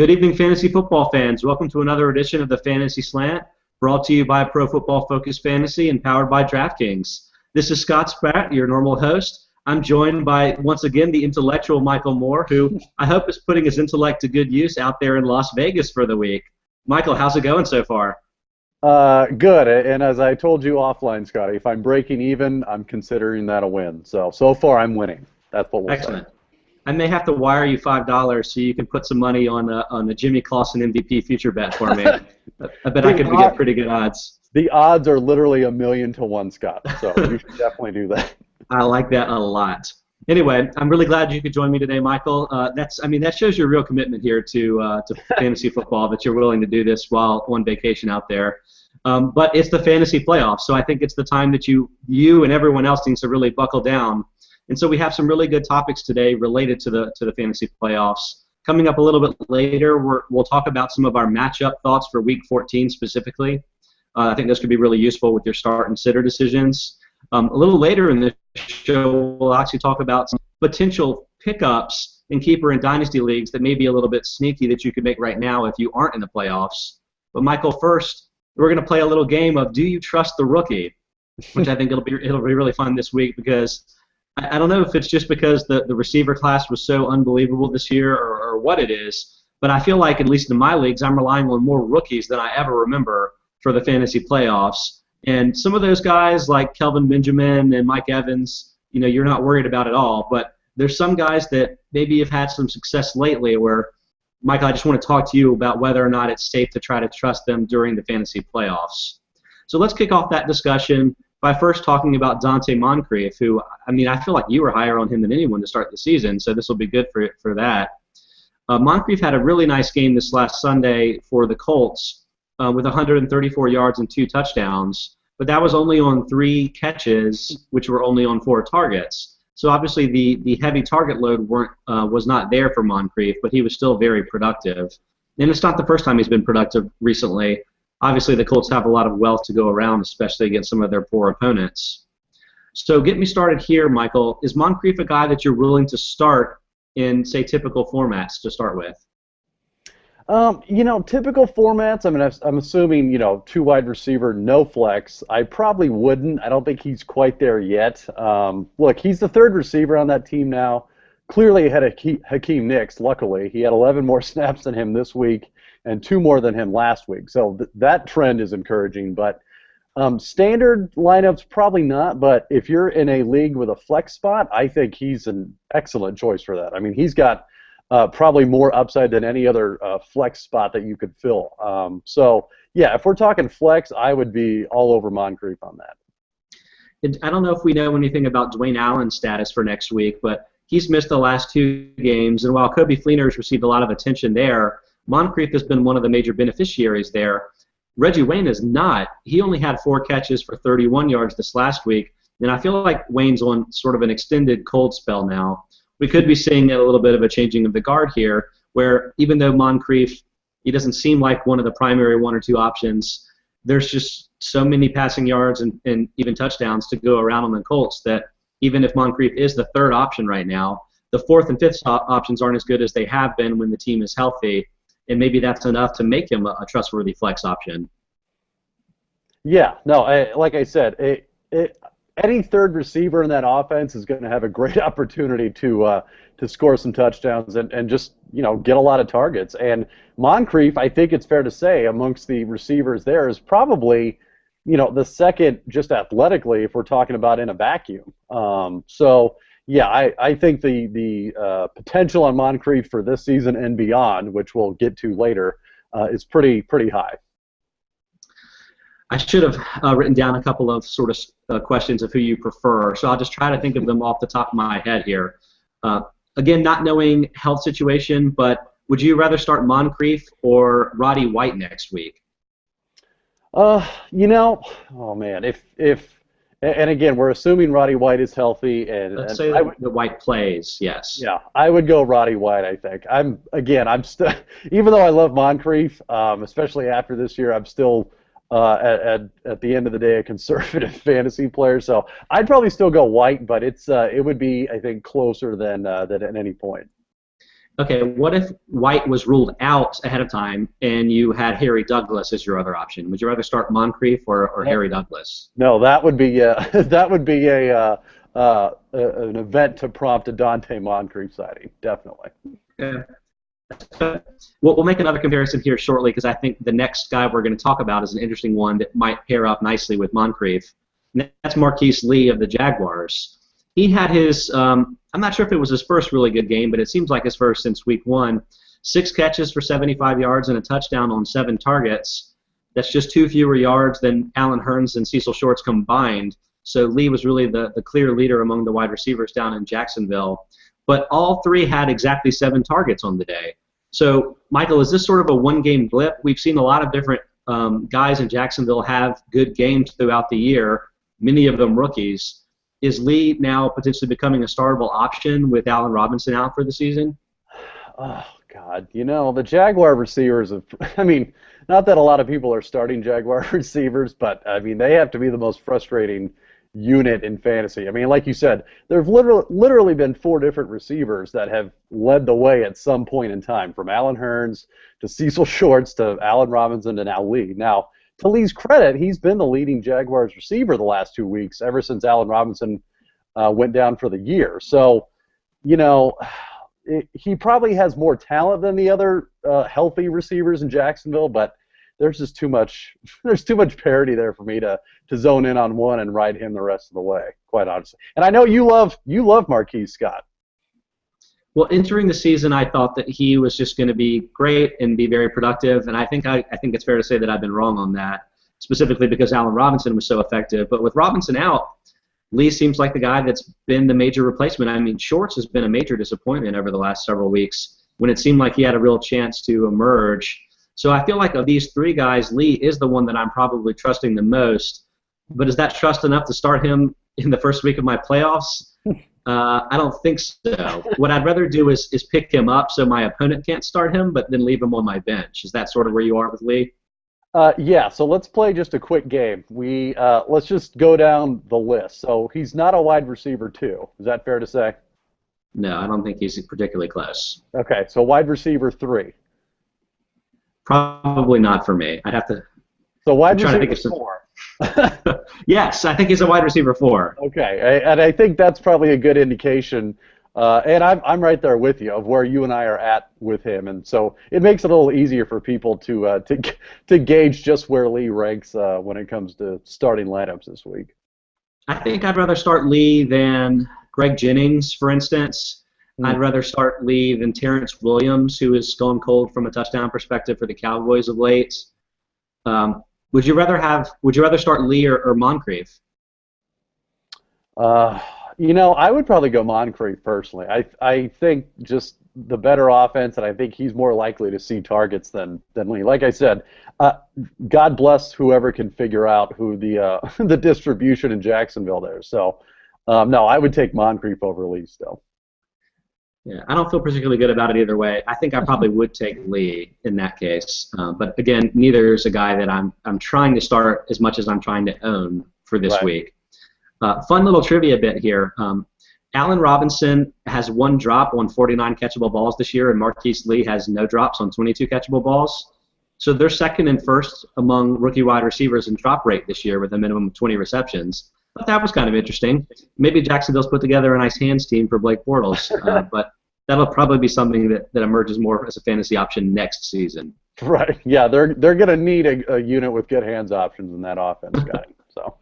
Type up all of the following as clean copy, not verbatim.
Good evening, fantasy football fans. Welcome to another edition of the Fantasy Slant, brought to you by Pro Football Focus Fantasy and powered by DraftKings. This is Scott Spratt, your normal host. I'm joined by, once again, the intellectual Michael Moore, who I hope is putting his intellect to good use out there in Las Vegas for the week. Michael, how's it going so far? Good, and as I told you offline, Scotty, if I'm breaking even, I'm considering that a win. So far I'm winning. That's what we'll Excellent. Say. I may have to wire you $5 so you can put some money on the Jimmy Clausen MVP future bet for me. I bet I could get pretty good odds. The odds are literally 1,000,000 to 1, Scott. So you should definitely do that. I like that a lot. Anyway, I'm really glad you could join me today, Michael. That shows your real commitment here to fantasy football, that you're willing to do this while on vacation out there. But it's the fantasy playoffs, so I think it's the time that you and everyone else needs to really buckle down. And so we have some really good topics today related to the fantasy playoffs. Coming up a little bit later, we'll talk about some of our matchup thoughts for Week 14 specifically. I think those could be really useful with your start and sitter decisions. A little later in the show, we'll actually talk about some potential pickups in keeper and dynasty leagues that may be a little bit sneaky that you could make right now if you aren't in the playoffs. But Michael, first, we're going to play a little game of Do You Trust the Rookie, which I think it'll be really fun this week because I don't know if it's just because the receiver class was so unbelievable this year or what it is, but I feel like, at least in my leagues, I'm relying on more rookies than I ever remember for the fantasy playoffs. And some of those guys, like Kelvin Benjamin and Mike Evans, you're not worried about at all. But there's some guys that maybe have had some success lately where, Michael, I just want to talk to you about whether or not it's safe to try to trust them during the fantasy playoffs. So let's kick off that discussion by first talking about Dante Moncrief, who, I feel like you were higher on him than anyone to start the season, so this will be good for that. Moncrief had a really nice game this last Sunday for the Colts with 134 yards and 2 touchdowns, but that was only on 3 catches, which were only on 4 targets. So obviously the heavy target load was not there for Moncrief, but he was still very productive. And it's not the first time he's been productive recently. Obviously, the Colts have a lot of wealth to go around, especially against some of their poor opponents. So get me started here, Michael. Is Moncrief a guy that you're willing to start in, say, typical formats to start with? Typical formats, I'm assuming, 2 wide receiver, no flex. I probably wouldn't. I don't think he's quite there yet. Look, he's the 3rd receiver on that team now. Clearly ahead of Hakeem Nicks, luckily. He had 11 more snaps than him this week and 2 more than him last week. So that trend is encouraging. But standard lineups, probably not. But if you're in a league with a flex spot, I think he's an excellent choice for that. He's got probably more upside than any other flex spot that you could fill. Yeah, if we're talking flex, I would be all over Moncrief on that. I don't know if we know anything about Dwayne Allen's status for next week, but he's missed the last 2 games. And while Kobe Fleener has received a lot of attention there, Moncrief has been one of the major beneficiaries there. Reggie Wayne is not. He only had 4 catches for 31 yards this last week, and I feel like Wayne's on sort of an extended cold spell now. We could be seeing a little bit of a changing of the guard here, where even though Moncrief, he doesn't seem like one of the primary 1 or 2 options, there's just so many passing yards and even touchdowns to go around on the Colts that even if Moncrief is the 3rd option right now, the 4th and 5th options aren't as good as they have been when the team is healthy. And maybe that's enough to make him a trustworthy flex option. Yeah, no, like I said, any 3rd receiver in that offense is going to have a great opportunity to score some touchdowns and just get a lot of targets. And Moncrief, I think it's fair to say, amongst the receivers there is probably the 2nd just athletically if we're talking about in a vacuum. Yeah, I think the potential on Moncrief for this season and beyond, which we'll get to later, is pretty high. I should have written down a couple of sort of questions of who you prefer, so I'll just try to think of them off the top of my head here. Again, not knowing health situation, but would you rather start Moncrief or Roddy White next week? Oh man, if and again, we're assuming Roddy White is healthy, and let's say that White plays. Yes. Yeah, I would go Roddy White. I think I'm still, even though I love Moncrief, especially after this year, I'm still at the end of the day a conservative fantasy player. So I'd probably still go White, but it would be, I think, closer than at any point. Okay, what if White was ruled out ahead of time and you had Harry Douglas as your other option? Would you rather start Moncrief or Harry Douglas? No, that would be that would be an event to prompt a Dante Moncrief sighting, definitely. Yeah. We'll make another comparison here shortly because I think the next guy we're going to talk about is an interesting one that might pair up nicely with Moncrief. And that's Marquise Lee of the Jaguars. He had his, I'm not sure if it was his first really good game, but it seems like his first since week 1. 6 catches for 75 yards and a touchdown on 7 targets. That's just 2 fewer yards than Allen Hurns and Cecil Shorts combined. So Lee was really the clear leader among the wide receivers down in Jacksonville. But all 3 had exactly 7 targets on the day. So, Michael, is this sort of a one-game blip? We've seen a lot of different guys in Jacksonville have good games throughout the year, many of them rookies. Is Lee now potentially becoming a startable option with Allen Robinson out for the season? Oh, God. You know, the Jaguar receivers, I mean, not that a lot of people are starting Jaguar receivers, but, I mean, they have to be the most frustrating unit in fantasy. I mean, like you said, there have literally been 4 different receivers that have led the way at some point in time, from Allen Hurns to Cecil Shorts to Allen Robinson to now Lee. Now, to Lee's credit, he's been the leading Jaguars receiver the last 2 weeks, ever since Allen Robinson went down for the year. So, you know, he probably has more talent than the other healthy receivers in Jacksonville, but there's just too much parity there for me to zone in on one and ride him the rest of the way, quite honestly. And I know you love Marquise Scott. Well, entering the season, I thought that he was just going to be great and be very productive, and I think it's fair to say that I've been wrong on that, specifically because Allen Robinson was so effective. But with Robinson out, Lee seems like the guy that's been the major replacement. I mean, Shorts has been a major disappointment over the last several weeks when it seemed like he had a real chance to emerge. So I feel like of these 3 guys, Lee is the one that I'm probably trusting the most. But is that trust enough to start him in the first week of my playoffs? I don't think so. What I'd rather do is pick him up so my opponent can't start him, but then leave him on my bench. Is that sort of where you are with Lee? Yeah, so let's play just a quick game. Let's just go down the list. So he's not a wide receiver 2. Is that fair to say? No, I don't think he's particularly close. Okay, so wide receiver 3. Probably not for me. I'd have to. So wide receiver 4. Yes, I think he's a wide receiver 4. Okay, and I think that's probably a good indication. And I'm right there with you of where you and I are at with him, and so it makes it a little easier for people to gauge just where Lee ranks when it comes to starting lineups this week. I think I'd rather start Lee than Greg Jennings, for instance. I'd rather start Lee than Terrence Williams, who has gone cold from a touchdown perspective for the Cowboys of late. Would you rather start Lee or Moncrief? You know, I would probably go Moncrief personally. I think just the better offense, and I think he's more likely to see targets than Lee. Like I said, God bless whoever can figure out who the the distribution in Jacksonville there. So, no, I would take Moncrief over Lee still. Yeah, I don't feel particularly good about it either way. I think I probably would take Lee in that case. But again, neither is a guy that I'm trying to start as much as I'm trying to own for this week. Fun little trivia bit here. Allen Robinson has 1 drop on 49 catchable balls this year, and Marquise Lee has no drops on 22 catchable balls. So they're second and first among rookie wide receivers in drop rate this year with a minimum of 20 receptions. But that was kind of interesting. Maybe Jacksonville's put together a nice hands team for Blake Bortles, but that'll probably be something that emerges more as a fantasy option next season. Right. Yeah, they're going to need a unit with good hands options in that offense, guy. So.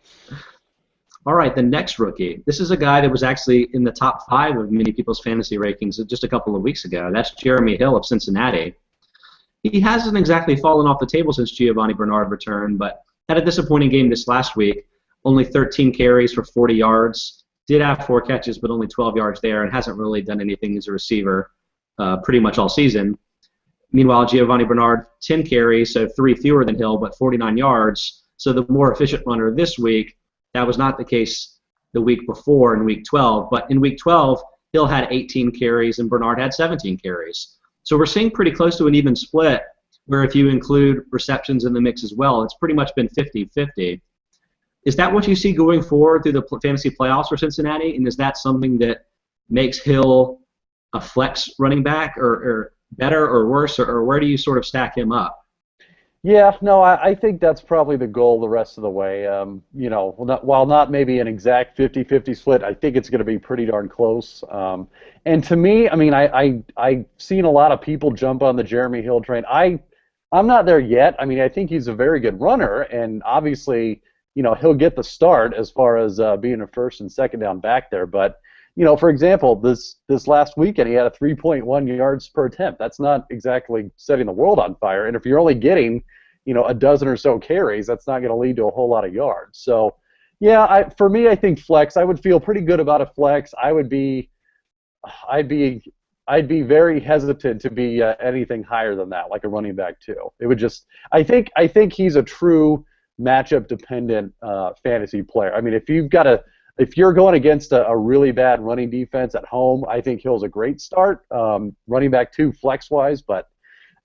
All right, the next rookie. This is a guy that was actually in the top 5 of many people's fantasy rankings just a couple of weeks ago. That's Jeremy Hill of Cincinnati. He hasn't exactly fallen off the table since Giovanni Bernard returned, but had a disappointing game this last week. Only 13 carries for 40 yards. Did have 4 catches, but only 12 yards there, and hasn't really done anything as a receiver pretty much all season. Meanwhile, Giovanni Bernard, 10 carries, so 3 fewer than Hill, but 49 yards. So the more efficient runner this week. That was not the case the week before in Week 12. But in Week 12, Hill had 18 carries and Bernard had 17 carries. So we're seeing pretty close to an even split, where if you include receptions in the mix as well, it's pretty much been 50-50. Is that what you see going forward through the fantasy playoffs for Cincinnati? And is that something that makes Hill a flex running back, or better or worse, or where do you sort of stack him up? Yeah, no, I think that's probably the goal the rest of the way. While not maybe an exact 50-50 split, I think it's going to be pretty darn close. And to me, I mean, I've seen a lot of people jump on the Jeremy Hill train. I'm not there yet. I mean, I think he's a very good runner, and obviously, he'll get the start as far as being a first and second down back there. But for example, this last weekend he had a 3.1 yards per attempt. That's not exactly setting the world on fire. And if you're only getting, a dozen or so carries, that's not going to lead to a whole lot of yards. So, yeah, for me, I think flex. I would feel pretty good about a flex. I'd be very hesitant to be anything higher than that, like a running back too. It would just, I think he's a true matchup dependent fantasy player. I mean, if you're going against a really bad running defense at home, I think Hill's a great start. Running back too, flex-wise, but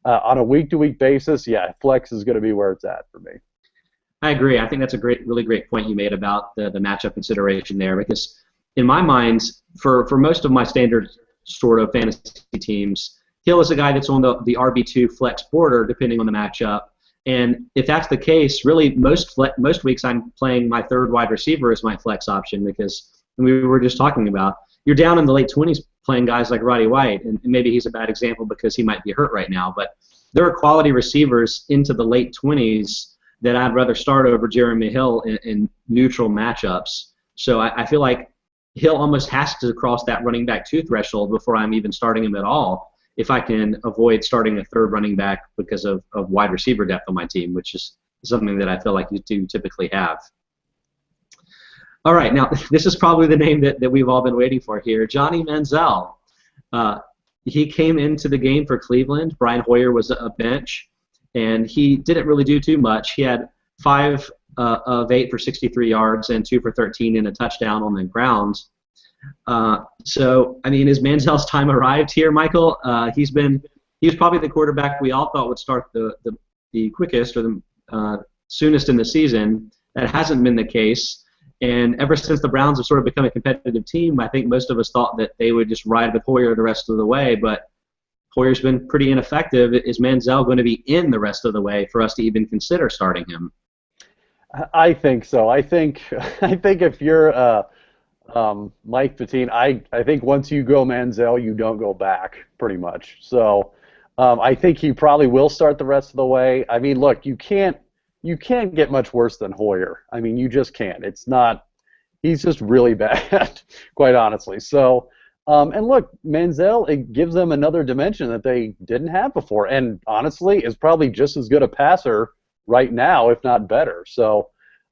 on a week-to-week basis, yeah, flex is going to be where it's at for me. I agree. I think that's a really great point you made about the matchup consideration there, because in my mind, for most of my standard sort of fantasy teams, Hill is a guy that's on the RB2 flex border, depending on the matchup. And if that's the case, really most weeks I'm playing my third wide receiver as my flex option, because we were just talking about, you're down in the late 20s playing guys like Roddy White, and maybe he's a bad example because he might be hurt right now, but there are quality receivers into the late 20s that I'd rather start over Jeremy Hill in neutral matchups. So I feel like Hill almost has to cross that running back 2 threshold before I'm even starting him at all, if I can avoid starting a third running back because of wide receiver depth on my team, which is something that I feel like you do typically have. All right, now this is probably the name that we've all been waiting for here, Johnny Manziel. He came into the game for Cleveland. Brian Hoyer was a bench, and he didn't really do too much. He had 5 of 8 for 63 yards and 2 for 13 and a touchdown on the ground. So, I mean, has Manziel's time arrived here, Michael? He was probably the quarterback we all thought would start the quickest or the soonest in the season. That hasn't been the case. And ever since the Browns have sort of become a competitive team, I think most of us thought that they would just ride with Hoyer the rest of the way. But Hoyer's been pretty ineffective. Is Manziel going to be in the rest of the way for us to even consider starting him? I think so. I think if you're Mike Patine, I think once you go Manziel, you don't go back, pretty much. So I think he probably will start the rest of the way. I mean, look, you can't get much worse than Hoyer. I mean, you just can't. He's just really bad, quite honestly. So, and look, Manziel, it gives them another dimension that they didn't have before, and honestly, is probably just as good a passer right now, if not better. So,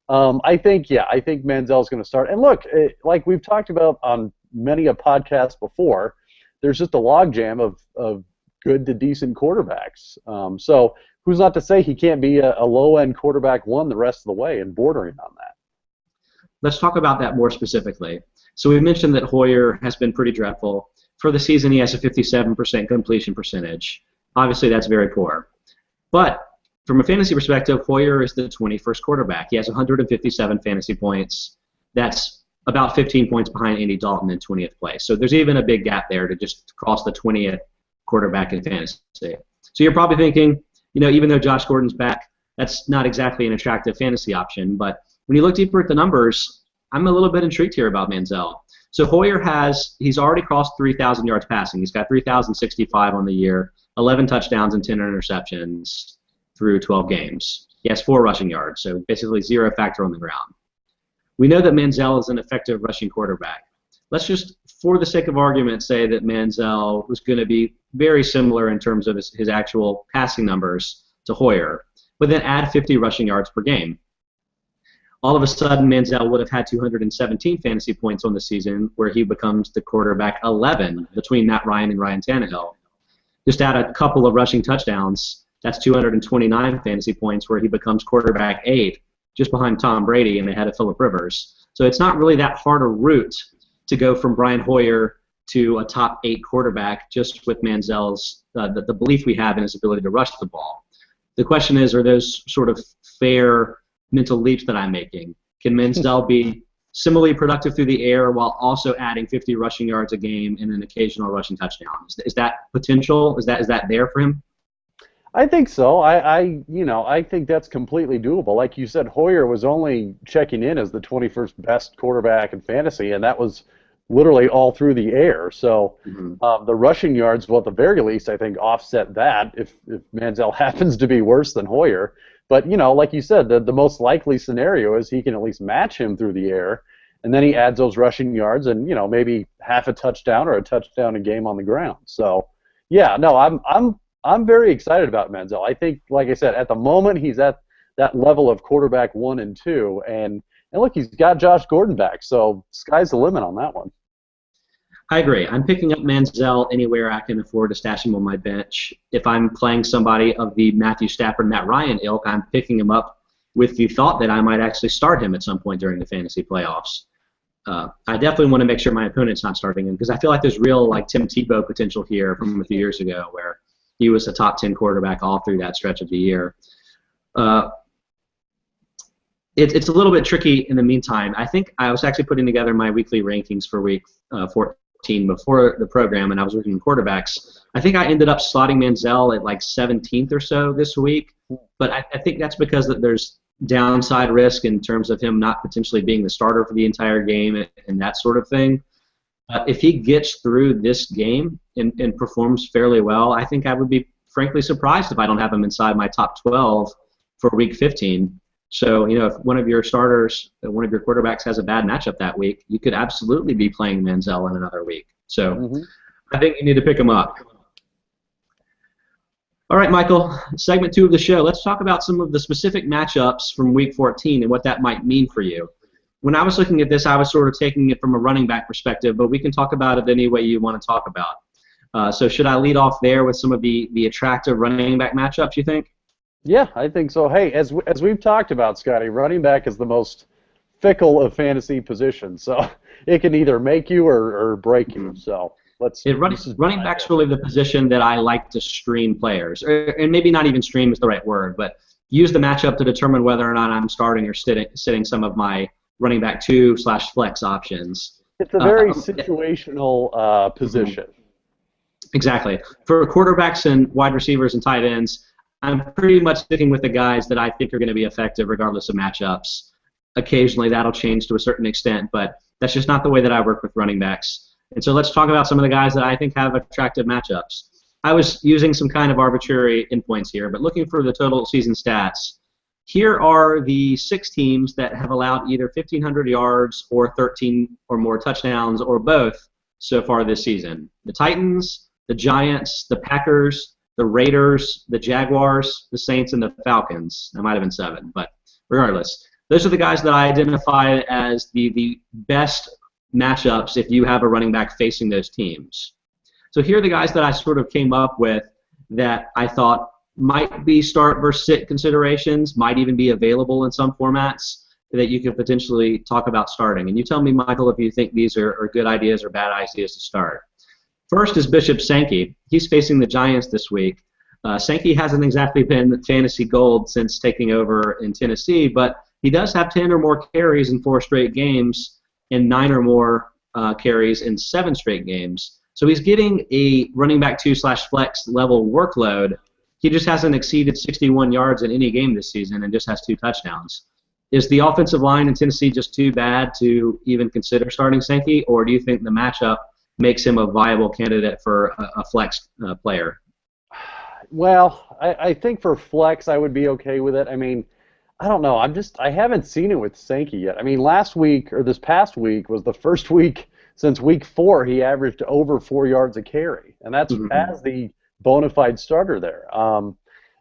I think Manziel's going to start. And look, like we've talked about on many a podcast before, there's just a logjam of good to decent quarterbacks. So who's not to say he can't be a low-end quarterback 1 the rest of the way and bordering on that? Let's talk about that more specifically. So we mentioned that Hoyer has been pretty dreadful. For the season, he has a 57% completion percentage. Obviously, that's very poor. But from a fantasy perspective, Hoyer is the 21st quarterback. He has 157 fantasy points. That's about 15 points behind Andy Dalton in 20th place. So there's even a big gap there to just cross the 20th quarterback in fantasy. So you're probably thinking, even though Josh Gordon's back, that's not exactly an attractive fantasy option. But when you look deeper at the numbers, I'm a little bit intrigued here about Manziel. So Hoyer he's already crossed 3,000 yards passing. He's got 3,065 on the year, 11 touchdowns and 10 interceptions through 12 games. He has 4 rushing yards, so basically 0 factor on the ground. We know that Manziel is an effective rushing quarterback. Let's just, for the sake of argument, say that Manziel was going to be very similar in terms of his actual passing numbers to Hoyer, but then add 50 rushing yards per game. All of a sudden, Manziel would have had 217 fantasy points on the season, where he becomes the quarterback 11 between Matt Ryan and Ryan Tannehill. Just add a couple of rushing touchdowns, that's 229 fantasy points, where he becomes quarterback 8, just behind Tom Brady and ahead of Phillip Rivers. So it's not really that hard a route to go from Brian Hoyer to a top 8 quarterback just with Manziel's the belief we have in his ability to rush the ball. The question is, are those sort of fair mental leaps that I'm making? Can Manziel be similarly productive through the air while also adding 50 rushing yards a game and an occasional rushing touchdown. Is that potential? Is that there for him? I think so. I think that's completely doable. Like you said, Hoyer was only checking in as the 21st best quarterback in fantasy, and that was literally all through the air. So the rushing yards, well, at the very least, I think offset that if Manziel happens to be worse than Hoyer. But, like you said, the most likely scenario is he can at least match him through the air, and then he adds those rushing yards and, maybe half a touchdown or a touchdown a game on the ground. So, yeah, no, I'm very excited about Manziel. I think, like I said, at the moment he's at that level of quarterback 1 and 2, and look, he's got Josh Gordon back, so sky's the limit on that one. I agree. I'm picking up Manziel anywhere I can afford to stash him on my bench. If I'm playing somebody of the Matthew Stafford, Matt Ryan ilk, I'm picking him up with the thought that I might actually start him at some point during the fantasy playoffs. I definitely want to make sure my opponent's not starting him because I feel like there's real Tim Tebow potential here from a few years ago where he was a top 10 quarterback all through that stretch of the year. It's a little bit tricky in the meantime. I think I was actually putting together my weekly rankings for week 14 before the program, and I was looking at quarterbacks. I think I ended up slotting Manziel at 17th or so this week, but I think that's because there's downside risk in terms of him not potentially being the starter for the entire game and that sort of thing. If he gets through this game and performs fairly well, I think I would be frankly surprised if I don't have him inside my top 12 for week 15. So, if one of your starters, one of your quarterbacks has a bad matchup that week, you could absolutely be playing Manziel in another week. So I think you need to pick him up. All right, Michael, segment 2 of the show. Let's talk about some of the specific matchups from week 14 and what that might mean for you. When I was looking at this, I was sort of taking it from a running back perspective, but we can talk about it any way you want to talk about. So should I lead off there with some of the attractive running back matchups, you think? Yeah, I think so. Hey, as we've talked about, Scotty, running back is the most fickle of fantasy positions. So it can either make you or break you. So running back's really the position that I like to stream players, and maybe not even stream is the right word, but use the matchup to determine whether or not I'm starting or sitting some of my running back 2/flex options. It's a very situational position. Exactly. For quarterbacks and wide receivers and tight ends, I'm pretty much sticking with the guys that I think are going to be effective regardless of matchups. Occasionally that'll change to a certain extent, but that's just not the way that I work with running backs. And so let's talk about some of the guys that I think have attractive matchups. I was using some kind of arbitrary endpoints here, but looking for the total season stats, here are the 6 teams that have allowed either 1,500 yards or 13 or more touchdowns or both so far this season. The Titans, the Giants, the Packers, the Raiders, the Jaguars, the Saints, and the Falcons. That might have been 7, but regardless, those are the guys that I identified as the best matchups if you have a running back facing those teams. So here are the guys that I sort of came up with that I thought might be start versus sit considerations, might even be available in some formats that you could potentially talk about starting. And you tell me, Michael, if you think these are good ideas or bad ideas to start. First is Bishop Sankey. He's facing the Giants this week. Sankey hasn't exactly been fantasy gold since taking over in Tennessee, but he does have 10 or more carries in 4 straight games and 9 or more carries in 7 straight games. So he's getting a running back 2/flex level workload. He just hasn't exceeded 61 yards in any game this season and just has 2 touchdowns. Is the offensive line in Tennessee just too bad to even consider starting Sankey, or do you think the matchup makes him a viable candidate for a flex player? Well, I think for flex I would be okay with it. I mean, I don't know. I haven't seen it with Sankey yet. I mean, last week or this past week was the first week since week 4 he averaged over 4 yards a carry, and that's as the bona fide starter there.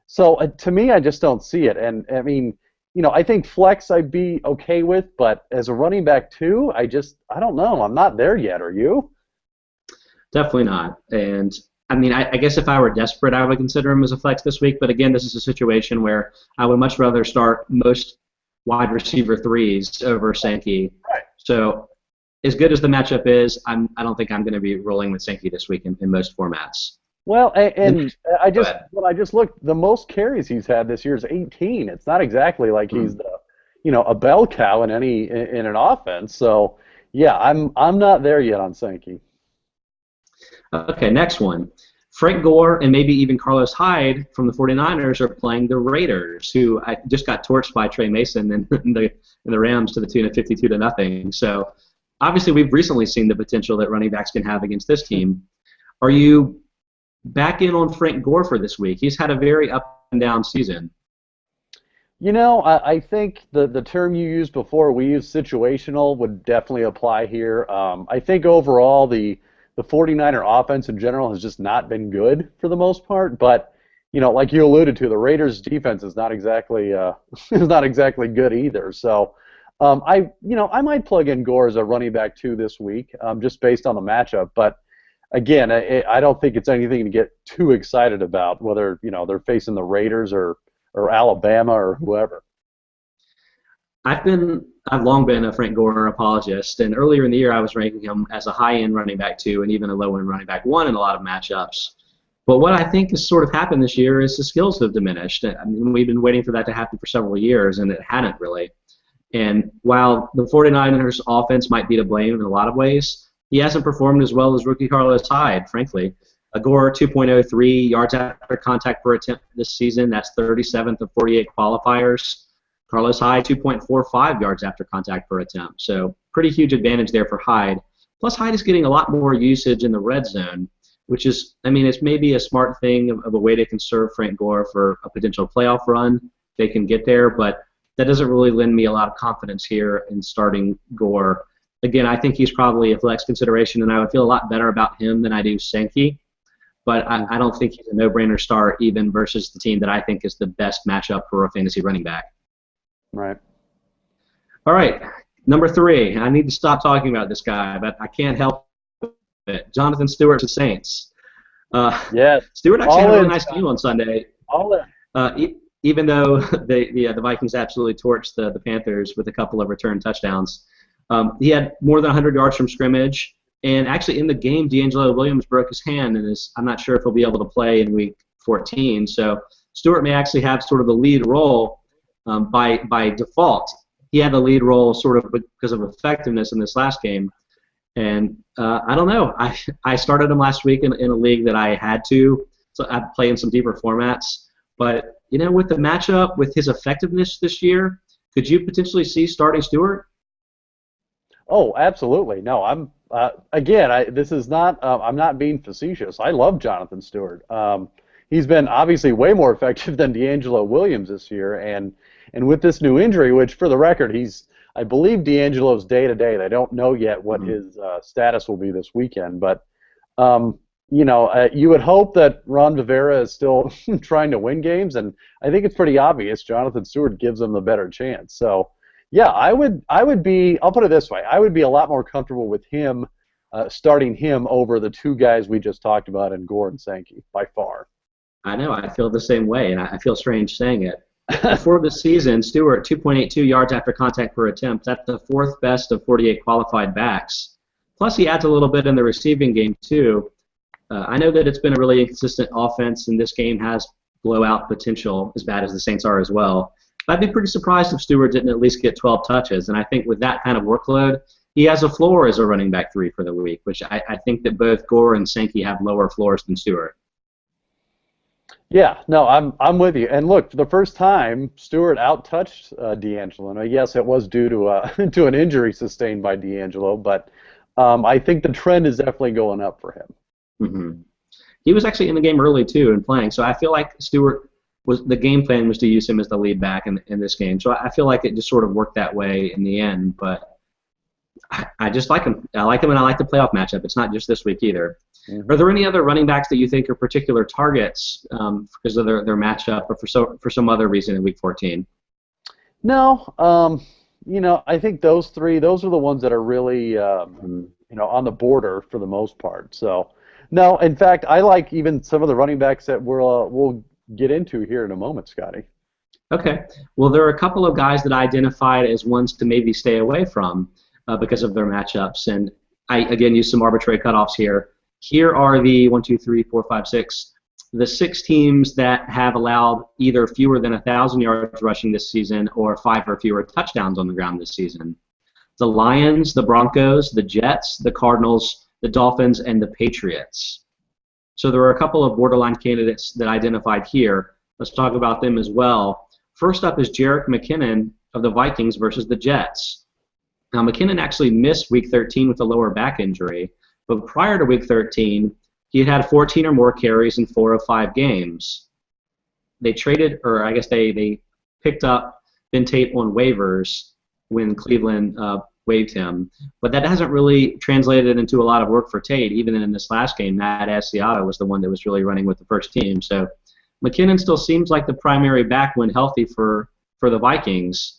So to me, I just don't see it. And I mean, I think flex I'd be okay with, but as a running back too, I don't know. I'm not there yet. Are you? Definitely not. And I mean, I guess if I were desperate, I would consider him as a flex this week. But again, this is a situation where I would much rather start most wide receiver 3s over Sankey. Right. So as good as the matchup is, I don't think I'm going to be rolling with Sankey this week in most formats. Well, and when I just looked, the most carries he's had this year is 18. It's not exactly like he's the a bell cow in an offense. So yeah, I'm not there yet on Sankey. Okay, next one. Frank Gore and maybe even Carlos Hyde from the 49ers are playing the Raiders, who I just got torched by Trey Mason in the Rams to the tune of 52-0. So obviously we've recently seen the potential that running backs can have against this team. Are you back in on Frank Gore for this week? He's had a very up and down season. I think the term you used before, we used situational, would definitely apply here. I think overall the 49er offense in general has just not been good for the most part, but like you alluded to, the Raiders defense is not exactly good either. So I might plug in Gore as a running back too this week, just based on the matchup. But again, I don't think it's anything to get too excited about, whether they're facing the Raiders or Alabama or whoever. I've long been a Frank Gore apologist, and earlier in the year I was ranking him as a high-end running back 2 and even a low-end running back 1 in a lot of matchups. But what I think has sort of happened this year is his skills have diminished. I mean, we've been waiting for that to happen for several years, and it hadn't really. And while the 49ers offense might be to blame in a lot of ways, he hasn't performed as well as rookie Carlos Hyde, frankly. Gore 2.03 yards after contact per attempt this season. That's 37th of 48 qualifiers. Carlos Hyde 2.45 yards after contact per attempt. So pretty huge advantage there for Hyde. Plus Hyde is getting a lot more usage in the red zone, which is, it's maybe a smart thing of a way to conserve Frank Gore for a potential playoff run. They can get there, but that doesn't really lend me a lot of confidence here in starting Gore. Again, I think he's probably a flex consideration, and I would feel a lot better about him than I do Sankey. But I don't think he's a no-brainer start even versus the team that I think is the best matchup for a fantasy running back. Right. All right, number 3. I need to stop talking about this guy, but I can't help it. Jonathan Stewart to Saints. Yes. Stewart actually had a really nice game on Sunday. All in. Even though the Vikings absolutely torched the Panthers with a couple of return touchdowns. He had more than 100 yards from scrimmage. And actually in the game, D'Angelo Williams broke his hand, and I'm not sure if he'll be able to play in Week 14. So Stewart may actually have sort of the lead role by default. He had the lead role sort of because of effectiveness in this last game. And I don't know. I started him last week in a league that I had to. So I play in some deeper formats. But, with the matchup, with his effectiveness this year, could you potentially see starting Stewart? Oh, absolutely. No, I'm this is not. I'm not being facetious. I love Jonathan Stewart. He's been obviously way more effective than D'Angelo Williams this year, and with this new injury, which for the record, I believe D'Angelo's day to day. They don't know yet what his status will be this weekend, but you would hope that Ron Rivera is still trying to win games, and I think it's pretty obvious Jonathan Stewart gives them the better chance. So. Yeah, I would be. I'll put it this way: I would be a lot more comfortable with him starting him over the 2 guys we just talked about in Gore and Sankey by far. I know. I feel the same way, and I feel strange saying it. Before the season, Stewart 2.82 yards after contact per attempt. That's the 4th best of 48 qualified backs. Plus, he adds a little bit in the receiving game too. I know that it's been a really inconsistent offense, and this game has blowout potential, as bad as the Saints are as well. I'd be pretty surprised if Stewart didn't at least get 12 touches, and I think with that kind of workload, he has a floor as a running back 3 for the week, which I think that both Gore and Sankey have lower floors than Stewart. Yeah, no, I'm with you. And look, for the first time, Stewart out-touched D'Angelo. Now, yes, it was due to to an injury sustained by D'Angelo, but I think the trend is definitely going up for him. Mm-hmm. He was actually in the game early too and playing, so I feel like Stewart. The game plan was to use him as the lead back in this game. So I feel like it just sort of worked that way in the end. But I just like him. I like him, and I like the playoff matchup. It's not just this week either. Mm-hmm. Are there any other running backs that you think are particular targets because of their matchup or for some other reason in Week 14? No. I think those 3, those are the ones that are really, on the border for the most part. So, no, in fact, I like even some of the running backs that we'll get into here in a moment, Scotty. Okay. Well, there are a couple of guys that I identified as ones to maybe stay away from because of their matchups, and I again use some arbitrary cutoffs here. Here are the 1, 2, 3, 4, 5, 6 the 6 teams that have allowed either fewer than 1,000 yards rushing this season or 5 or fewer touchdowns on the ground this season. The Lions, the Broncos, the Jets, the Cardinals, the Dolphins, and the Patriots. So there are a couple of borderline candidates that I identified here. Let's talk about them as well. First up is Jerick McKinnon of the Vikings versus the Jets. Now, McKinnon actually missed Week 13 with a lower back injury, but prior to Week 13, he had 14 or more carries in 4 of 5 games. They traded, or I guess they picked up Ben Tate on waivers when Cleveland waived him, but that hasn't really translated into a lot of work for Tate. Even in this last game, Matt Asiata was the one that was really running with the first team. So McKinnon still seems like the primary back when healthy for the Vikings.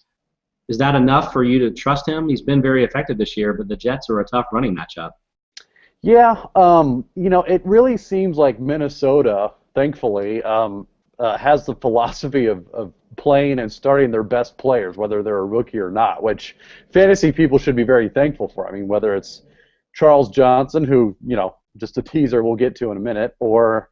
Is that enough for you to trust him? He's been very effective this year, but the Jets are a tough running matchup. Yeah, it really seems like Minnesota, thankfully, has the philosophy of playing and starting their best players, whether they're a rookie or not, which fantasy people should be very thankful for. I mean, whether it's Charles Johnson, who, just a teaser we'll get to in a minute, or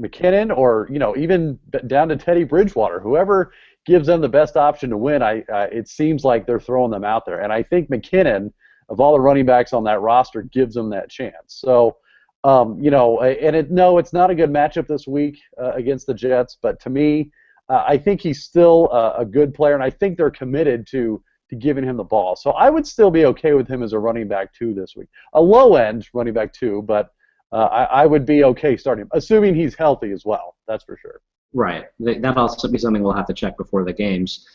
McKinnon, or, even down to Teddy Bridgewater, whoever gives them the best option to win, it seems like they're throwing them out there. And I think McKinnon, of all the running backs on that roster, gives them that chance. So, it's not a good matchup this week against the Jets, but to me, I think he's still a good player, and I think they're committed to giving him the ball. So I would still be okay with him as a running back 2 this week. A low-end running back 2, but I would be okay starting him, assuming he's healthy as well. That's for sure. Right. That'll also be something we'll have to check before the games.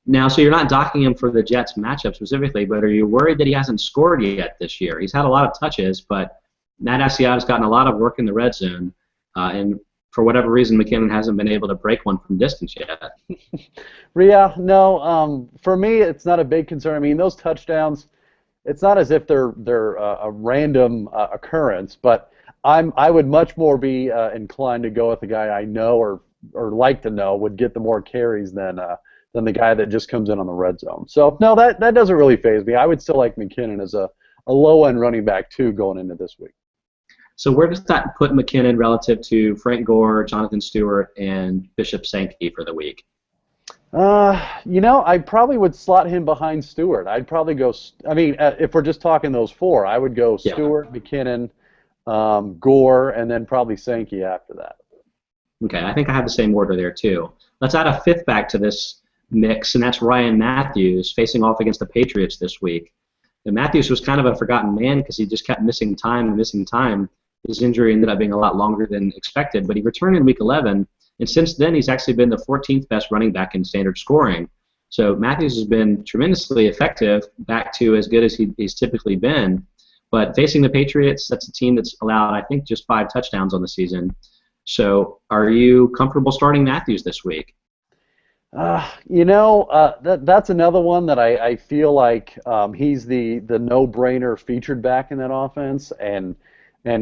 Now, so you're not docking him for the Jets matchup specifically, but are you worried that he hasn't scored yet this year? He's had a lot of touches, but Matt Asiata's gotten a lot of work in the red zone, and for whatever reason, McKinnon hasn't been able to break one from distance yet. Yeah, no. For me, it's not a big concern. I mean, those touchdowns, it's not as if they're a random occurrence, but I would much more be inclined to go with the guy I know or like to know would get the more carries than the guy that just comes in on the red zone. So, no, that doesn't really faze me. I would still like McKinnon as a low-end running back, too, going into this week. So where does that put McKinnon relative to Frank Gore, Jonathan Stewart, and Bishop Sankey for the week? I probably would slot him behind Stewart. I'd probably go, if we're just talking those 4, I would go Stewart, McKinnon, Gore, and then probably Sankey after that. Okay, I think I have the same order there, too. Let's add a 5th back to this mix, and that's Ryan Matthews facing off against the Patriots this week. And Matthews was kind of a forgotten man because he just kept missing time. His injury ended up being a lot longer than expected, but he returned in Week 11, and since then he's actually been the 14th best running back in standard scoring. So Matthews has been tremendously effective, back to as good as he's typically been. But facing the Patriots, that's a team that's allowed, I think, just 5 touchdowns on the season. So are you comfortable starting Matthews this week? That's another one that I feel like he's the no-brainer featured back in that offense, and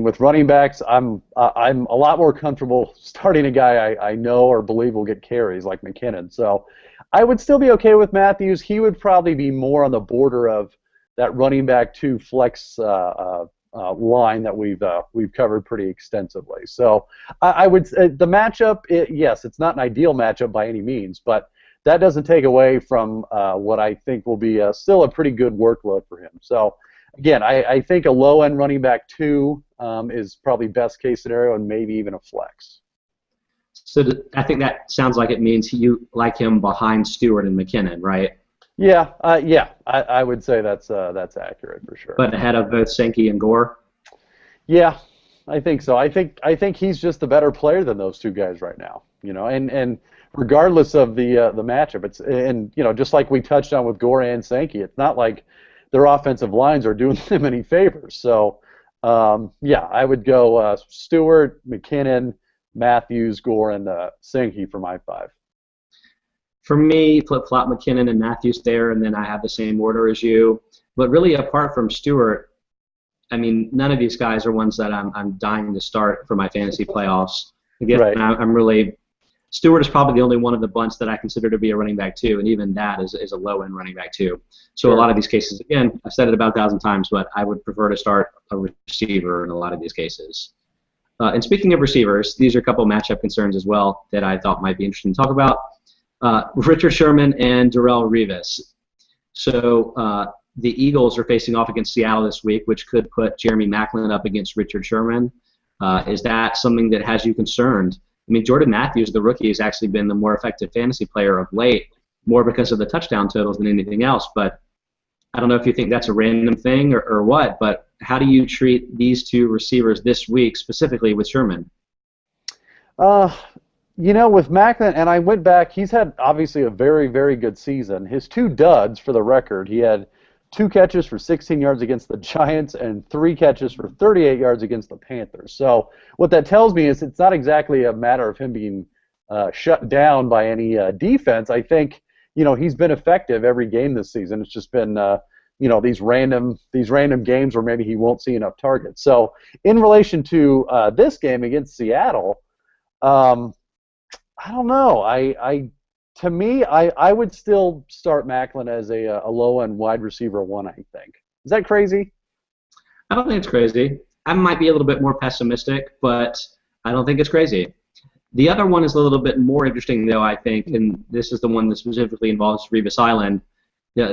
with running backs, I'm a lot more comfortable starting a guy I know or believe will get carries like McKinnon. So I would still be okay with Matthews. He would probably be more on the border of that running back 2 flex line that we've covered pretty extensively. So I would the matchup. Yes, it's not an ideal matchup by any means, but that doesn't take away from what I think will be still a pretty good workload for him. So again, I think a low-end running back 2 is probably best case scenario, and maybe even a flex. So I think that sounds like it means you like him behind Stewart and McKinnon, right? Yeah, I would say that's accurate for sure. But ahead of both Sankey and Gore? Yeah, I think so. I think he's just the better player than those 2 guys right now. And regardless of the matchup, just like we touched on with Gore and Sankey, it's not like their offensive lines are doing them any favors. So I would go Stewart, McKinnon, Matthews, Gore, and Sankey for my 5. For me, flip-flop McKinnon and Matthews there, and then I have the same order as you. But really, apart from Stewart, I mean, none of these guys are ones that I'm dying to start for my fantasy playoffs. Again, right. Stewart is probably the only one of the bunch that I consider to be a running back 2, and even that is a low-end running back 2. So sure. A lot of these cases, again, I've said it about 1,000 times, but I would prefer to start a receiver in a lot of these cases. And speaking of receivers, these are a couple matchup concerns as well that I thought might be interesting to talk about. Richard Sherman and Darrelle Revis. So the Eagles are facing off against Seattle this week, which could put Jeremy Maclin up against Richard Sherman. Is that something that has you concerned? I mean, Jordan Matthews, the rookie, has actually been the more effective fantasy player of late, more because of the touchdown totals than anything else. But I don't know if you think that's a random thing or what, but how do you treat these two receivers this week, specifically with Sherman? With Macklin, and I went back, he's had obviously a very, very good season. His two duds, for the record, he had 2 catches for 16 yards against the Giants and 3 catches for 38 yards against the Panthers. So what that tells me is it's not exactly a matter of him being shut down by any defense. I think, he's been effective every game this season. It's just been, these random games where maybe he won't see enough targets. So in relation to this game against Seattle, I don't know. To me, I would still start Macklin as a low-end wide receiver 1, I think. Is that crazy? I don't think it's crazy. I might be a little bit more pessimistic, but I don't think it's crazy. The other one is a little bit more interesting, though, I think, and this is the one that specifically involves Revis Island.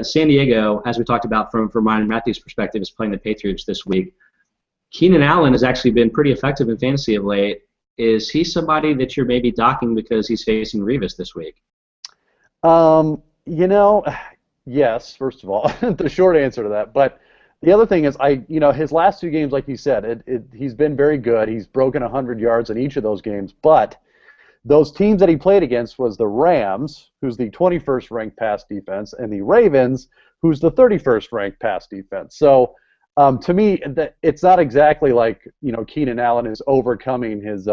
San Diego, as we talked about from Ryan Matthews' perspective, is playing the Patriots this week. Keenan Allen has actually been pretty effective in fantasy of late. Is he somebody that you're maybe docking because he's facing Revis this week? Yes, first of all, the short answer to that. But the other thing is, his last 2 games, like you said, he's been very good. He's broken 100 yards in each of those games. But those teams that he played against was the Rams, who's the 21st ranked pass defense, and the Ravens, who's the 31st ranked pass defense. So to me, it's not exactly like Keenan Allen is overcoming his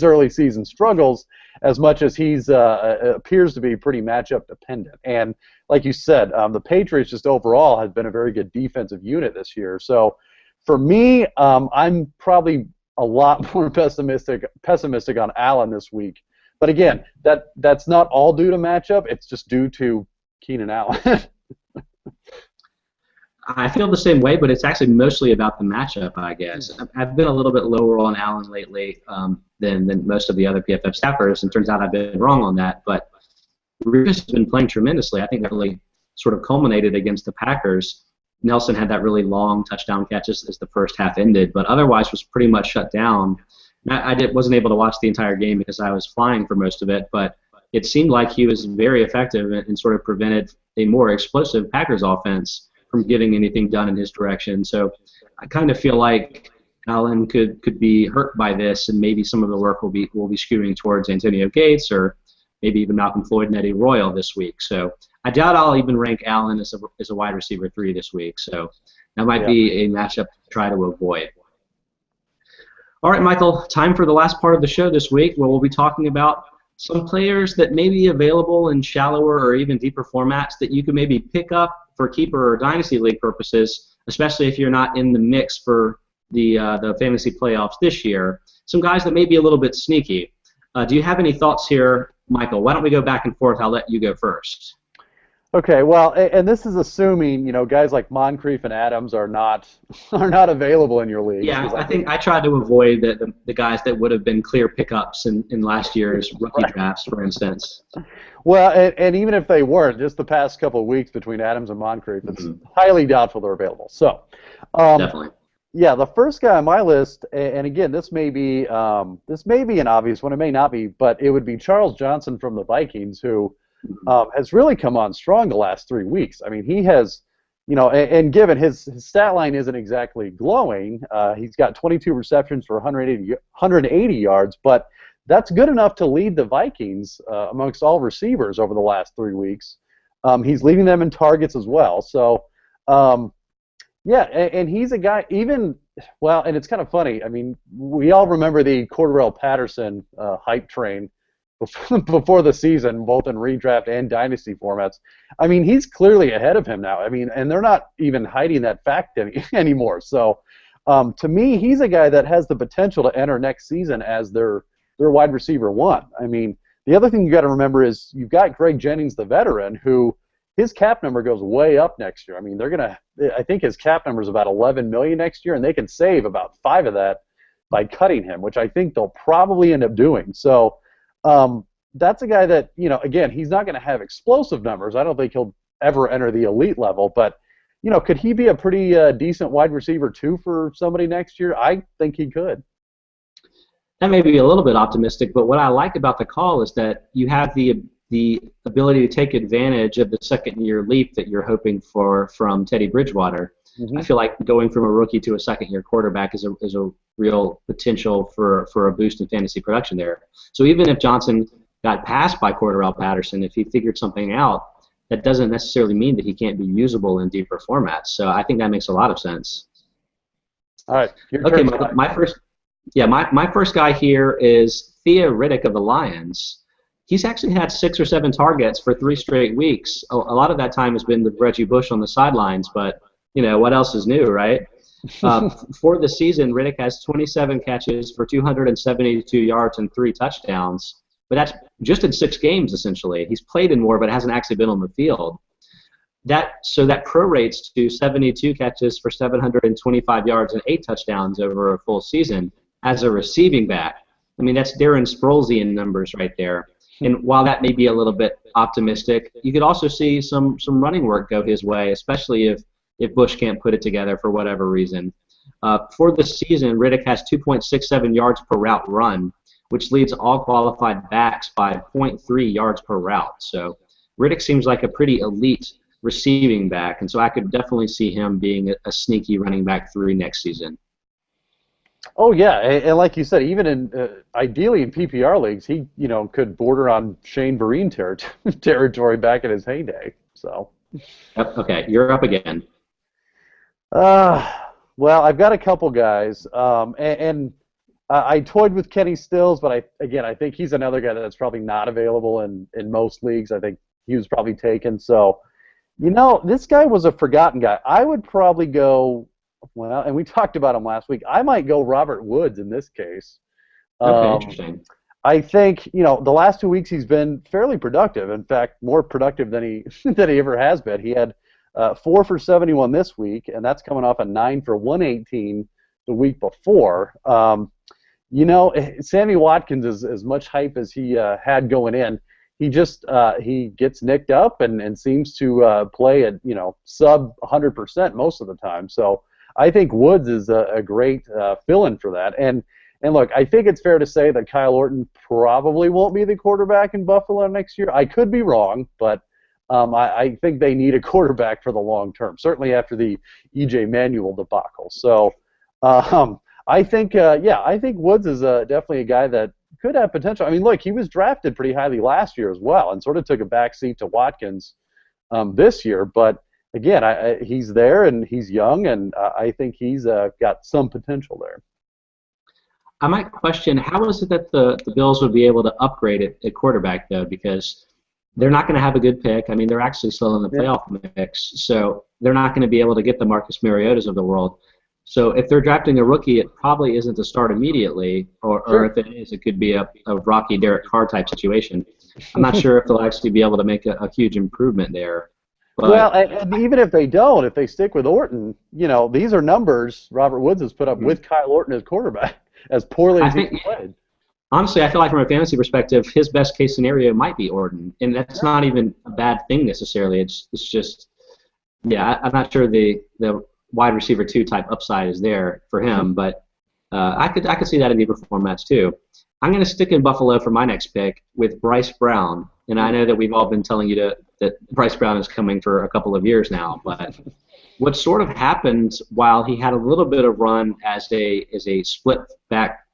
early season struggles as much as he's appears to be pretty matchup dependent. And like you said, the Patriots just overall have been a very good defensive unit this year. So for me, I'm probably a lot more pessimistic on Allen this week. But again, that's not all due to matchup. It's just due to Keenan Allen. I feel the same way, but it's actually mostly about the matchup, I guess. I've been a little bit lower on Allen lately than most of the other PFF staffers, and turns out I've been wrong on that. But Revis has been playing tremendously. I think that really sort of culminated against the Packers. Nelson had that really long touchdown catch as the first half ended, but otherwise was pretty much shut down. Wasn't able to watch the entire game because I was flying for most of it, but it seemed like he was very effective and sort of prevented a more explosive Packers offense from getting anything done in his direction. So I kind of feel like Allen could be hurt by this, and maybe some of the work will be skewing towards Antonio Gates or maybe even Malcolm Floyd and Eddie Royal this week. So I doubt I'll even rank Allen as a wide receiver 3 this week. So that might be a matchup to try to avoid. All right, Michael, time for the last part of the show this week, where we'll be talking about some players that may be available in shallower or even deeper formats that you could maybe pick up for keeper or dynasty league purposes, especially if you're not in the mix for the fantasy playoffs this year. Some guys that may be a little bit sneaky. Do you have any thoughts here, Michael? Why don't we go back and forth? I'll let you go first. Okay, well, and this is assuming guys like Moncrief and Adams are not available in your league. Yeah, I think I tried to avoid the guys that would have been clear pickups in last year's rookie drafts, for instance. Well, and even if they weren't, just the past couple of weeks between Adams and Moncrief, it's highly doubtful they're available. So, definitely. Yeah, the first guy on my list, and again, this may be an obvious one, it may not be, but it would be Charles Johnson from the Vikings, who has really come on strong the last 3 weeks. I mean, he has, and given his stat line isn't exactly glowing, he's got 22 receptions for 180 yards, but that's good enough to lead the Vikings amongst all receivers over the last 3 weeks. He's leading them in targets as well. So, yeah, and he's a guy, and it's kind of funny. I mean, we all remember the Cordarrelle Patterson hype train before the season, both in redraft and dynasty formats. I mean, he's clearly ahead of him now. I mean, and they're not even hiding that fact anymore. So, to me, he's a guy that has the potential to enter next season as their wide receiver 1. I mean, the other thing you got to remember is you've got Greg Jennings, the veteran, who his cap number goes way up next year. I mean, I think his cap number is about $11 million next year, and they can save about 5 of that by cutting him, which I think they'll probably end up doing. So that's a guy that, again, he's not going to have explosive numbers. I don't think he'll ever enter the elite level, but could he be a pretty decent wide receiver too for somebody next year? I think he could. That may be a little bit optimistic, but what I like about the call is that you have the ability to take advantage of the second-year leap that you're hoping for from Teddy Bridgewater. I feel like going from a rookie to a second-year quarterback is a real potential for a boost in fantasy production there. So even if Johnson got passed by Cordarrelle Patterson, if he figured something out, that doesn't necessarily mean that he can't be usable in deeper formats. So I think that makes a lot of sense. All right. Okay, my first guy here is Theo Riddick of the Lions. He's actually had 6 or 7 targets for 3 straight weeks. A lot of that time has been with Reggie Bush on the sidelines, but what else is new, right? For the season, Riddick has 27 catches for 272 yards and 3 touchdowns. But that's just in 6 games, essentially. He's played in more, but hasn't actually been on the field. So that prorates to 72 catches for 725 yards and 8 touchdowns over a full season as a receiving back. I mean, that's Darren Sproulsian numbers right there. And while that may be a little bit optimistic, you could also see some running work go his way, especially if Bush can't put it together for whatever reason. For the season, Riddick has 2.67 yards per route run, which leads all qualified backs by 0.3 yards per route. So Riddick seems like a pretty elite receiving back, and so I could definitely see him being a sneaky running back 3 next season. Oh yeah, and like you said, even in ideally in PPR leagues, he could border on Shane Vereen territory back in his heyday. So. Yep, okay, you're up again. Well, I've got a couple guys, and I toyed with Kenny Stills, but I think he's another guy that's probably not available in most leagues. I think he was probably taken. So, this guy was a forgotten guy. I would probably go. Well, and we talked about him last week. I might go Robert Woods in this case. Okay, interesting. I think the last 2 weeks he's been fairly productive. In fact, more productive than he ever has been. He had 4 for 71 this week, and that's coming off a 9 for 118 the week before. Sammy Watkins is as much hype as he had going in. He just he gets nicked up and seems to play at sub 100% most of the time. So. I think Woods is a great fill-in for that. And look, I think it's fair to say that Kyle Orton probably won't be the quarterback in Buffalo next year. I could be wrong, but I think they need a quarterback for the long term, certainly after the E.J. Manuel debacle. So I think Woods is definitely a guy that could have potential. I mean, look, he was drafted pretty highly last year as well and sort of took a backseat to Watkins this year, but again, he's there and he's young, and I think he's got some potential there. I might question how is it that the Bills would be able to upgrade at quarterback, though, because they're not going to have a good pick. I mean, they're actually still in the playoff mix, so they're not going to be able to get the Marcus Mariotas of the world. So if they're drafting a rookie, it probably isn't to start immediately, or if it is, it could be a Rocky Derek Carr type situation. I'm not sure if they'll actually be able to make a huge improvement there. But, well, and even if they don't, if they stick with Orton, these are numbers Robert Woods has put up with Kyle Orton as quarterback, as poorly as he played. Honestly, I feel like from a fantasy perspective, his best case scenario might be Orton, and that's not even a bad thing necessarily. It's just, I'm not sure the wide receiver 2 type upside is there for him, but I could see that in deeper formats too. I'm going to stick in Buffalo for my next pick with Bryce Brown, and I know that we've all been telling you that Bryce Brown is coming for a couple of years now, but what sort of happened while he had a little bit of run as a split back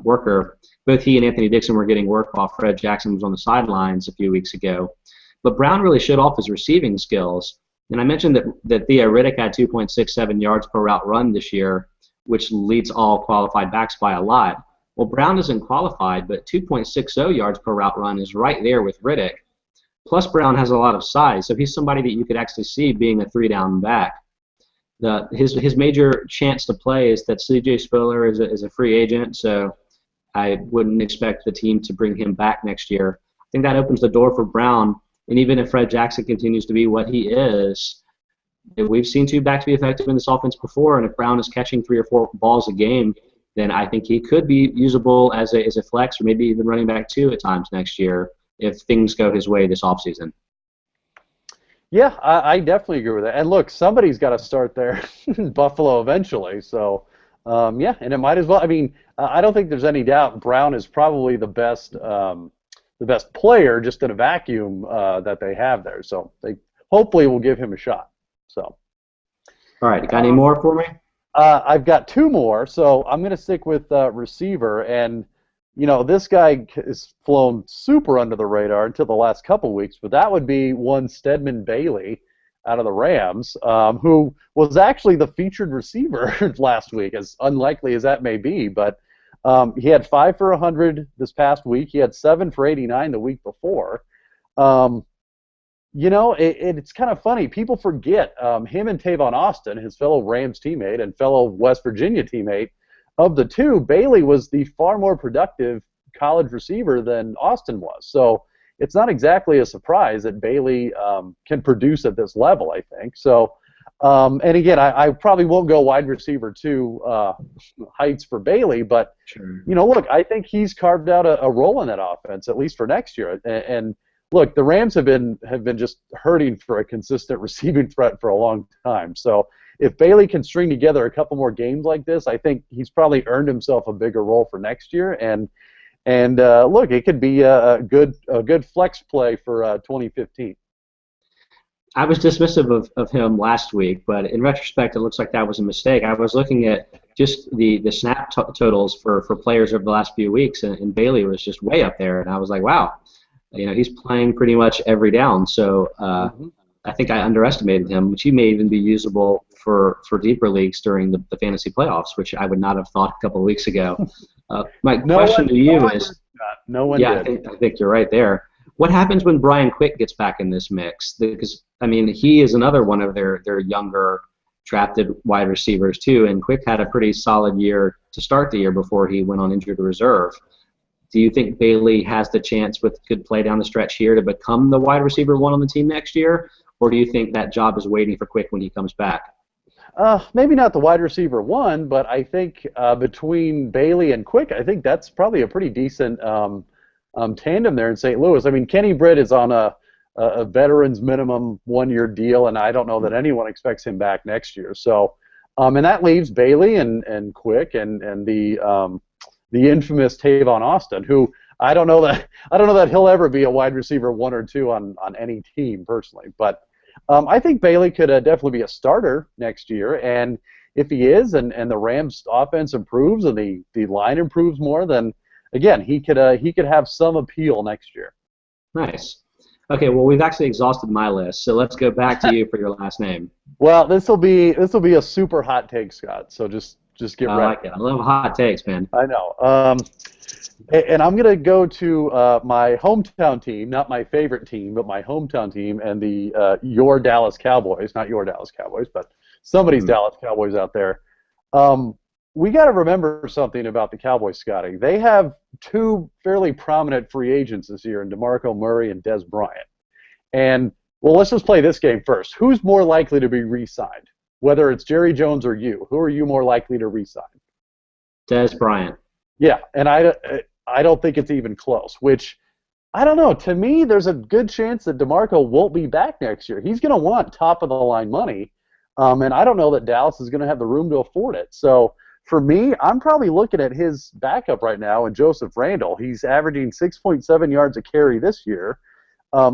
worker, both he and Anthony Dixon were getting work while Fred Jackson was on the sidelines a few weeks ago, but Brown really showed off his receiving skills, and I mentioned that Theo Riddick had 2.67 yards per route run this year, which leads all qualified backs by a lot. Well, Brown isn't qualified, but 2.60 yards per route run is right there with Riddick. Plus, Brown has a lot of size, so he's somebody that you could actually see being a 3-down back. His major chance to play is that C.J. Spiller is a free agent, so I wouldn't expect the team to bring him back next year. I think that opens the door for Brown, and even if Fred Jackson continues to be what he is, we've seen 2 backs be effective in this offense before, and if Brown is catching 3 or 4 balls a game, then I think he could be usable as a flex or maybe even running back 2 at times next year if things go his way this offseason. Yeah, I definitely agree with that. And look, somebody's got to start there in Buffalo eventually. So, yeah, and it might as well. I mean, I don't think there's any doubt Brown is probably the best player just in a vacuum that they have there. So they hopefully will give him a shot. So. All right, got any more for me? I've got 2 more, so I'm going to stick with receiver. And, this guy is flown super under the radar until the last couple weeks, but that would be one Stedman Bailey out of the Rams, who was actually the featured receiver last week, as unlikely as that may be. But he had 5 for 100 this past week. He had 7 for 89 the week before. It's kind of funny. People forget him and Tavon Austin, his fellow Rams teammate and fellow West Virginia teammate, of the 2, Bailey was the far more productive college receiver than Austin was. So it's not exactly a surprise that Bailey can produce at this level, I think. So, and again, I probably won't go wide receiver 2 heights for Bailey, but, Sure. Look, I think he's carved out a role in that offense, at least for next year. And look, the Rams have been just hurting for a consistent receiving threat for a long time. So if Bailey can string together a couple more games like this, I think he's probably earned himself a bigger role for next year. And look, it could be a good flex play for 2015. I was dismissive of him last week, but in retrospect, it looks like that was a mistake. I was looking at just the snap totals for players over the last few weeks, and Bailey was just way up there, and I was like, wow. He's playing pretty much every down, so I think I underestimated him, which he may even be usable for deeper leagues during the fantasy playoffs, which I would not have thought a couple of weeks ago. My question to you is, no one did. I think you're right there. What happens when Brian Quick gets back in this mix? Because, I mean, he is another one of their younger drafted wide receivers, too, and Quick had a pretty solid year to start the year before he went on injured reserve. Do you think Bailey has the chance with good play down the stretch here to become the wide receiver 1 on the team next year, or do you think that job is waiting for Quick when he comes back? Maybe not the wide receiver 1, but I think between Bailey and Quick, I think that's probably a pretty decent tandem there in St. Louis. I mean, Kenny Britt is on a veteran's minimum 1-year deal, and I don't know that anyone expects him back next year. So, and that leaves Bailey and Quick and the infamous Tavon Austin, who I don't know that he'll ever be a wide receiver 1 or 2 on any team personally. But I think Bailey could definitely be a starter next year, and if he is, and the Rams' offense improves and the line improves more, then again he could have some appeal next year. Nice. Okay, well, we've actually exhausted my list, so let's go back to you for your last name. Well, this will be a super hot take, Scott. So just get ready. I like it. I love hot takes, man. I know. And I'm going to go to my hometown team, not my favorite team, but my hometown team, and your Dallas Cowboys, not your Dallas Cowboys, but somebody's Dallas Cowboys out there. We got to remember something about the Cowboys, Scotty. They have 2 fairly prominent free agents this year in DeMarco Murray and Dez Bryant. And, well, let's just play this game first. Who's more likely to be re-signed? Whether it's Jerry Jones or you, who are you more likely to re-sign? Dez Bryant. Yeah, and I don't think it's even close, which, I don't know. To me, there's a good chance that DeMarco won't be back next year. He's going to want top-of-the-line money, and I don't know that Dallas is going to have the room to afford it. So, for me, I'm probably looking at his backup right now in Joseph Randle. He's averaging 6.7 yards a carry this year.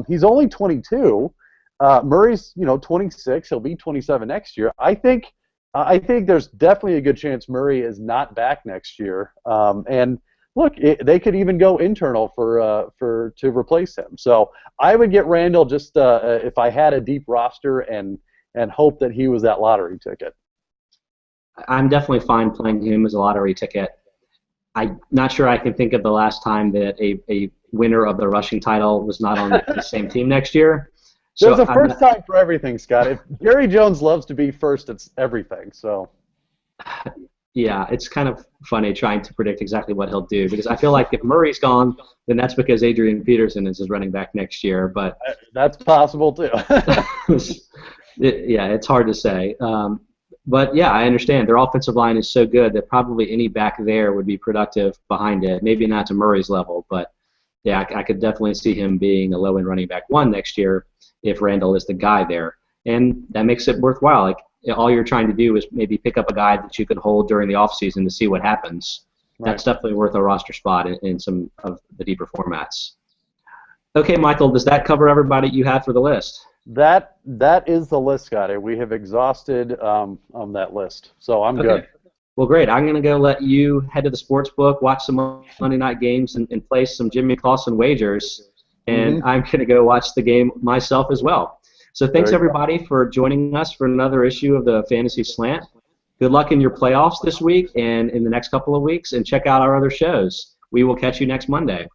He's only 22. Murray's 26. He'll be 27 next year. I think there's definitely a good chance Murray is not back next year. And look, they could even go internal to replace him. So I would get Randall just if I had a deep roster and hope that he was that lottery ticket. I'm definitely fine playing him as a lottery ticket. I'm not sure I can think of the last time that a winner of the rushing title was not on the same team next year. So there's a first time for everything, Scott. If Jerry Jones loves to be first, it's everything. So. Yeah, it's kind of funny trying to predict exactly what he'll do because I feel like if Murray's gone, then that's because Adrian Peterson is his running back next year. But that's possible too. Yeah, it's hard to say. But yeah, I understand. Their offensive line is so good that probably any back there would be productive behind it. Maybe not to Murray's level, but yeah, I could definitely see him being a low-end running back one next year if Randall is the guy there. And that makes it worthwhile. Like, all you're trying to do is maybe pick up a guy that you could hold during the offseason to see what happens. Right. That's definitely worth a roster spot in some of the deeper formats. Okay, Michael, does that cover everybody you had for the list? That is the list, Scotty. We have exhausted on that list, so I'm good. Well, great. I'm going to go let you head to the sports book, watch some Monday night games, and place some Jimmy Clausen wagers. And I'm going to go watch the game myself as well. So thanks, everybody, for joining us for another issue of the Fantasy Slant. Good luck in your playoffs this week and in the next couple of weeks, and check out our other shows. We will catch you next Monday.